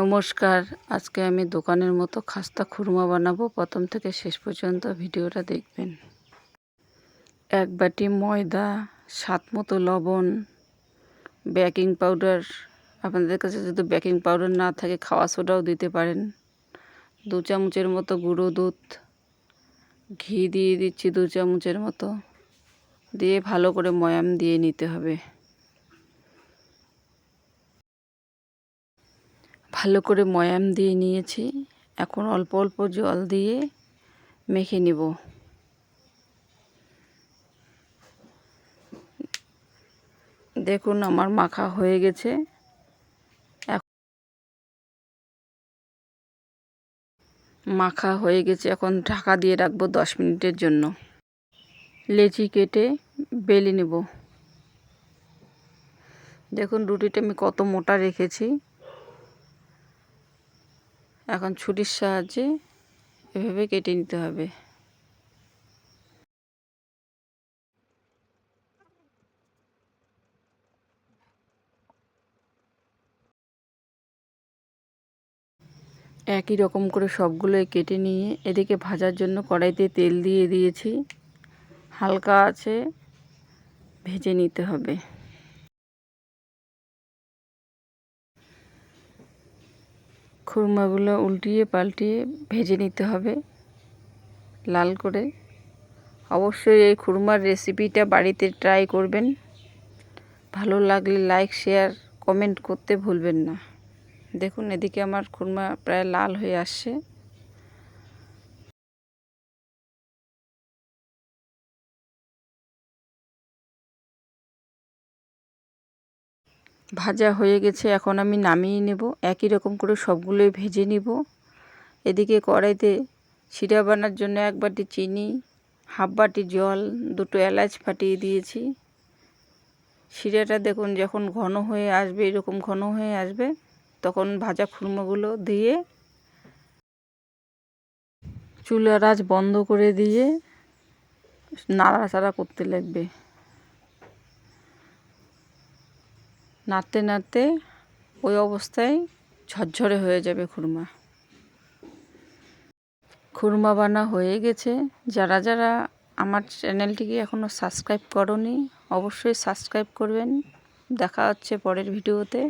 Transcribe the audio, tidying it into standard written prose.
নমস্কার। আজকে আমি দোকানের মতো খাস্তা খুরমা বানাবো। প্রথম থেকে শেষ পর্যন্ত ভিডিওটা দেখবেন। 1 বাটি ময়দা, স্বাদ মতো লবণ, বেকিং পাউডার, আপনাদের কাছে যদি বেকিং পাউডার না থাকে খাওয়া সোডাও দিতে পারেন, 2 চামচের মতো গুঁড়ো দুধ, ঘি দিয়ে দিচ্ছি 2 চামচের মতো, দিয়ে ভালো করে ময়াম দিয়ে নিতে হবে। ভালো করে ময়াম দিয়ে নিয়েছি। এখন অল্প অল্প জল দিয়ে মেখে নিব। দেখুন আমার মাখা হয়ে গেছে। এখন ঢাকা দিয়ে রাখবো 10 মিনিটের জন্য। লেচি কেটে বেলে নেব। দেখুন রুটিটা আমি কত মোটা রেখেছি। এখন ছুরির সাহায্যে এভাবে কেটে নিতে হবে। একই রকম করে সবগুলোই কেটে নিয়ে এদিকে ভাজার জন্য কড়াইতে তেল দিয়ে দিয়েছি। হালকা আছে ভেজে নিতে হবে। খুরমাগুলো উল্টিয়ে পাল্টিয়ে ভেজে নিতে হবে লাল করে। অবশ্যই এই খুরমার রেসিপিটা বাড়িতে ট্রাই করবেন। ভালো লাগলে লাইক, শেয়ার, কমেন্ট করতে ভুলবেন না। দেখুন এদিকে আমার খুরমা প্রায় লাল হয়ে আসছে। ভাজা হয়ে গেছে, এখন আমি নামিয়ে নেব। একই রকম করে সবগুলোই ভেজে নিব। এদিকে কড়াইতে শিরা বানার জন্য 1 বাটি চিনি, হাফ বাটি জল, 2টো এলাচ ফাটিয়ে দিয়েছি। শিরাটা দেখুন যখন ঘন হয়ে আসবে, এরকম ঘন হয়ে আসবে, তখন ভাজা খুরমাগুলো দিয়ে চুলার আঁচ বন্ধ করে দিয়ে নাড়াচাড়া করতে লাগবে। নাড়তে নাড়তে ওই অবস্থায় ঝরঝরে হয়ে যাবে খুরমা। খুরমা বানা হয়ে গেছে। যারা যারা আমার চ্যানেলটিকে এখনও সাবস্ক্রাইব করোনি, অবশ্যই সাবস্ক্রাইব করবেন। দেখা হচ্ছে পরের ভিডিওতে।